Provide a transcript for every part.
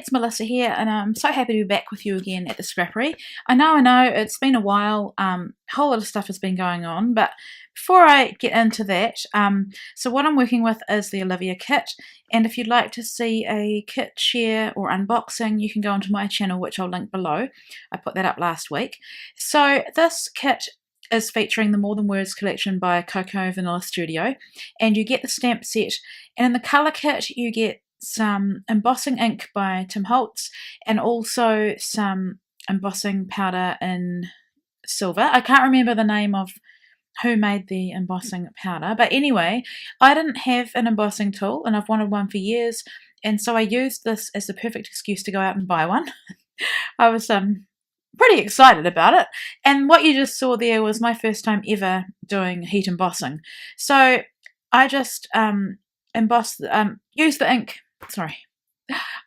it's Melissa here, and I'm so happy to be back with you again at the Scrappery. I know, it's been a while, a whole lot of stuff has been going on, but before I get into that, so what I'm working with is the Olivia kit, and if you'd like to see a kit share or unboxing, you can go onto my channel, which I'll link below. I put that up last week. So this kit is featuring the More Than Words collection by Coco Vanilla Studio, and you get the stamp set, and in the colour kit you get some embossing ink by Tim Holtz and also some embossing powder in silver. I can't remember the name of who made the embossing powder, but anyway, I didn't have an embossing tool and I've wanted one for years, and so I used this as the perfect excuse to go out and buy one. I was pretty excited about it, and what you just saw there was my first time ever doing heat embossing. So I just used the ink. Sorry,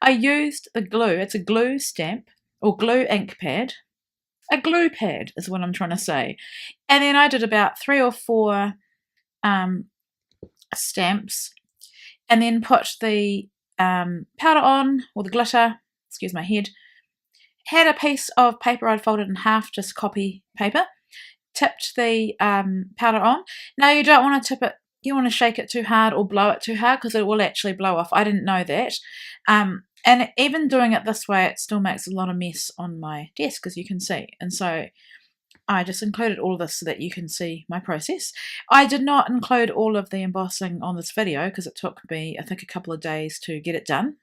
I used the glue. It's a glue stamp or glue ink pad. A glue pad is what I'm trying to say. And then I did about 3 or 4 stamps, and then put the powder on, or the glitter. Excuse my head. Had a piece of paper I'd folded in half, just copy paper. Tipped the powder on. Now you don't want to tip it. You want to shake it too hard or blow it too hard because it will actually blow off. I didn't know that. And even doing it this way, it still makes a lot of mess on my desk, as you can see. And so I just included all of this so that you can see my process. I did not include all of the embossing on this video because it took me, I think, a couple of days to get it done.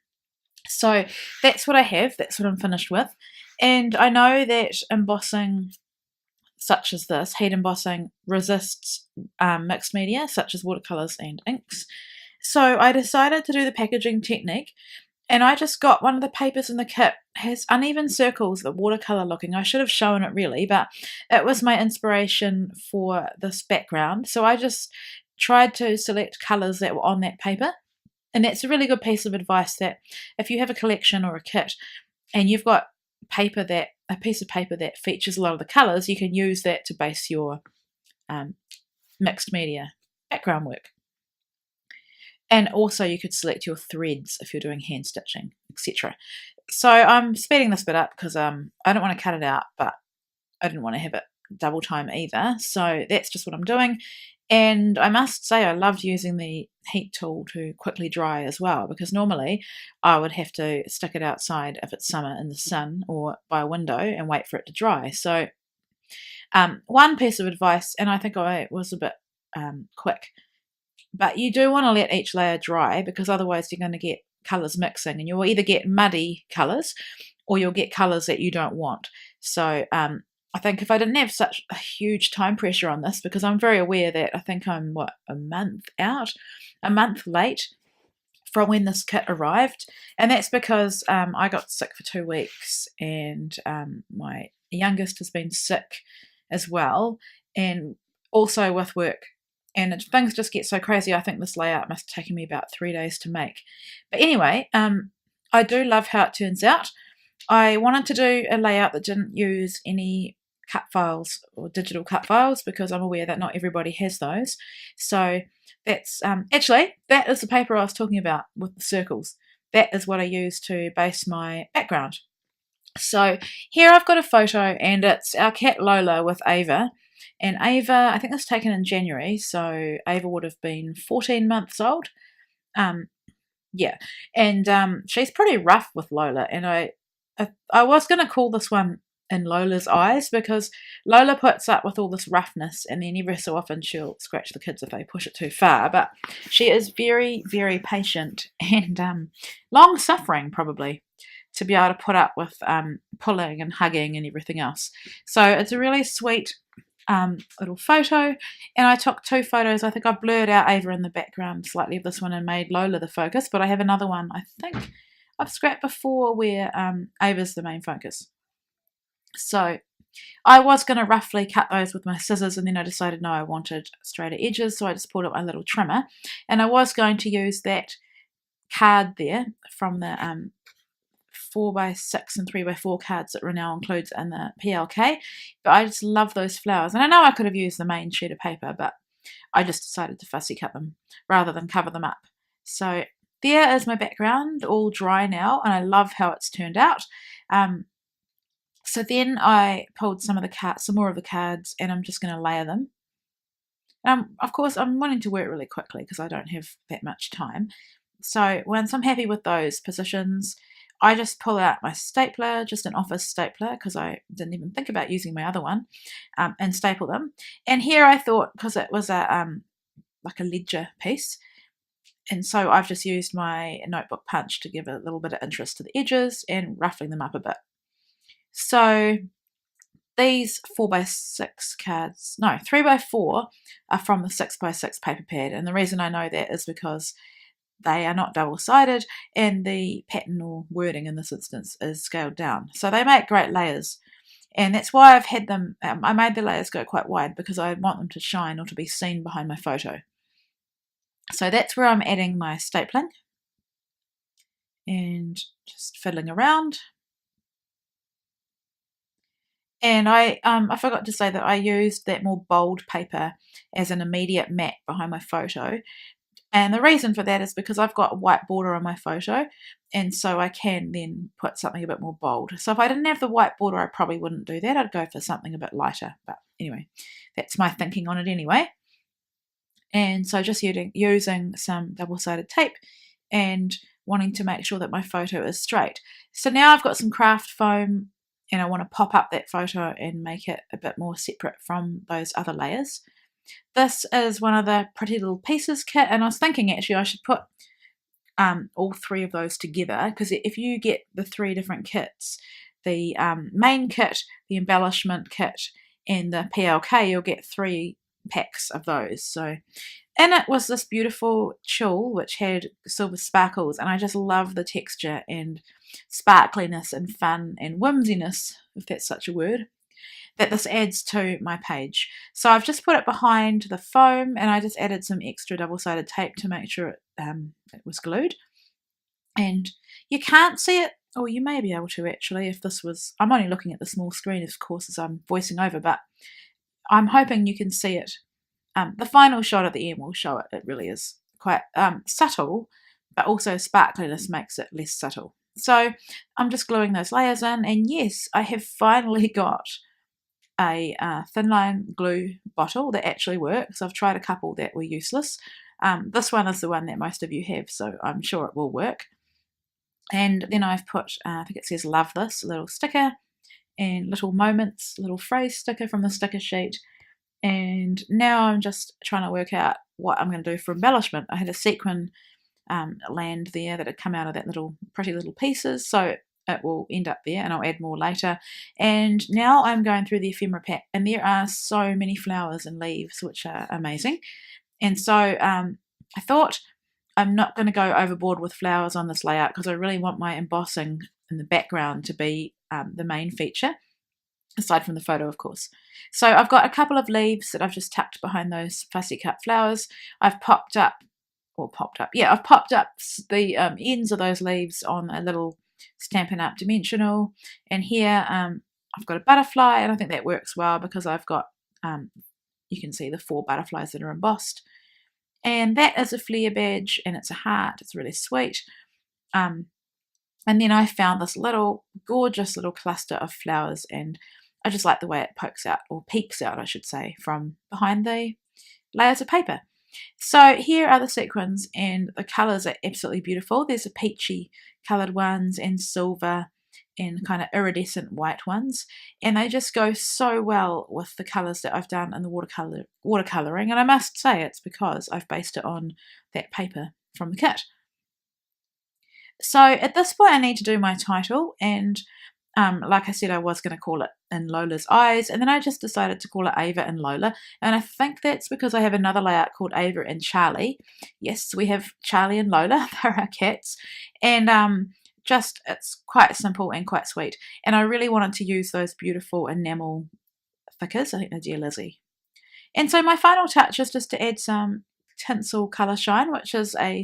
So that's what I have. That's what I'm finished with. And I know that embossing such as this, heat embossing, resists mixed media such as watercolours and inks. So I decided to do the packaging technique, and I just got one of the papers in the kit. It has uneven circles, the watercolour looking. I should have shown it really, but it was my inspiration for this background. So I just tried to select colours that were on that paper. And that's a really good piece of advice, that if you have a collection or a kit and you've got a piece of paper that features a lot of the colours, you can use that to base your mixed media background work. And also you could select your threads if you're doing hand stitching, etc. So I'm speeding this bit up because I don't want to cut it out, but I didn't want to have it double time either. So that's just what I'm doing. And I must say I loved using the heat tool to quickly dry as well, because normally I would have to stick it outside if it's summer in the sun or by a window and wait for it to dry. So one piece of advice, and I think I was a bit quick, but you do want to let each layer dry, because otherwise you're going to get colours mixing and you'll either get muddy colours or you'll get colours that you don't want. So I think if I didn't have such a huge time pressure on this, because I'm very aware that I think I'm, a month late from when this kit arrived, and that's because I got sick for 2 weeks, and my youngest has been sick as well, and also with work, and things just get so crazy. I think this layout must have taken me about 3 days to make. But anyway, I do love how it turns out. I wanted to do a layout that didn't use any cut files or digital cut files, because I'm aware that not everybody has those. So that's actually, that is the paper I was talking about with the circles. That is what I use to base my background. So here I've got a photo, and it's our cat Lola with Ava. And Ava, I think this was taken in January, so Ava would have been 14 months old. Yeah, and she's pretty rough with Lola, and I was going to call this one In Lola's Eyes, because Lola puts up with all this roughness, and then every so often she'll scratch the kids if they push it too far. But she is very, very patient and long-suffering, probably, to be able to put up with pulling and hugging and everything else. So it's a really sweet little photo, and I took 2 photos. I think I blurred out Ava in the background slightly of this one and made Lola the focus, but I have another one I think I've scrapped before where Ava's the main focus. So I was going to roughly cut those with my scissors, and then I decided no, I wanted straighter edges, so I just pulled up my little trimmer, and I was going to use that card there from the 4x6 and 3x4 cards that Rennell includes in the PLK, but I just love those flowers, and I know I could have used the main sheet of paper, but I just decided to fussy cut them rather than cover them up. So there is my background all dry now, and I love how it's turned out. So then I pulled some more of the cards, and I'm just going to layer them. Of course, I'm wanting to work really quickly because I don't have that much time. So once I'm happy with those positions, I just pull out my stapler, just an office stapler, because I didn't even think about using my other one, and staple them. And here I thought, because it was like a ledger piece, and so I've just used my notebook punch to give a little bit of interest to the edges and ruffling them up a bit. So these 4x6 cards, no, 3x4 are from the 6x6 paper pad, and the reason I know that is because they are not double-sided and the pattern or wording in this instance is scaled down. So they make great layers, and that's why I've had them, I made the layers go quite wide because I want them to shine or to be seen behind my photo. So that's where I'm adding my stapling and just fiddling around. And I forgot to say that I used that more bold paper as an immediate matte behind my photo. And the reason for that is because I've got a white border on my photo, and so I can then put something a bit more bold. So if I didn't have the white border, I probably wouldn't do that. I'd go for something a bit lighter. But anyway, that's my thinking on it anyway. And so just using some double-sided tape and wanting to make sure that my photo is straight. So now I've got some craft foam, and I want to pop up that photo and make it a bit more separate from those other layers. This is one of the Pretty Little Pieces kit, and I was thinking actually I should put all three of those together, because if you get the three different kits, the main kit, the embellishment kit, and the PLK, you'll get 3 packs of those. So in it was this beautiful tulle which had silver sparkles, and I just love the texture and sparkliness and fun and whimsiness, if that's such a word, that this adds to my page. So I've just put it behind the foam, and I just added some extra double-sided tape to make sure it was glued. And you can't see it, or you may be able to actually if this was, I'm only looking at the small screen of course as I'm voicing over, but I'm hoping you can see it. The final shot at the end will show it. It really is quite subtle, but also sparkliness makes it less subtle. So I'm just gluing those layers in, and yes, I have finally got a thin line glue bottle that actually works. I've tried a couple that were useless. This one is the one that most of you have, so I'm sure it will work. And then I've put, I think it says love this, a little sticker, and little moments, little phrase sticker from the sticker sheet. And now I'm just trying to work out what I'm going to do for embellishment. I had a sequin land there that had come out of that little Pretty Little Pieces, so it will end up there, and I'll add more later. And now I'm going through the ephemera pack, and there are so many flowers and leaves which are amazing. And so I thought I'm not going to go overboard with flowers on this layout, because I really want my embossing in the background to be the main feature, aside from the photo of course. So I've got a couple of leaves that I've just tucked behind those fussy cut flowers. I've popped up the ends of those leaves on a little Stampin' Up! Dimensional, and here I've got a butterfly, and I think that works well because I've got, you can see the 4 butterflies that are embossed, and that is a flare badge, and it's a heart. It's really sweet. And then I found this little gorgeous little cluster of flowers, and I just like the way it pokes out, or peeks out I should say, from behind the layers of paper. So here are the sequins, and the colours are absolutely beautiful. There's a peachy coloured ones, and silver, and kind of iridescent white ones, and they just go so well with the colours that I've done in the watercolouring, and I must say it's because I've based it on that paper from the kit. So at this point I need to do my title, and like I said, I was going to call it In Lola's Eyes, and then I just decided to call it Ava and Lola, and I think that's because I have another layout called Ava and Charlie. Yes, we have Charlie and Lola, they're our cats, and it's quite simple and quite sweet, and I really wanted to use those beautiful enamel thickers. I think they're Dear Lizzie. And so my final touch is just to add some tinsel colour shine, which is a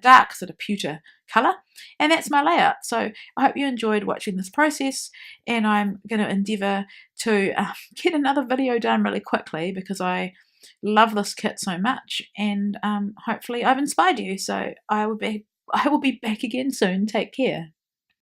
dark sort of pewter colour, and that's my layout. So I hope you enjoyed watching this process, and I'm going to endeavour to get another video done really quickly because I love this kit so much, and hopefully I've inspired you. So I would be I will be back again soon. Take care.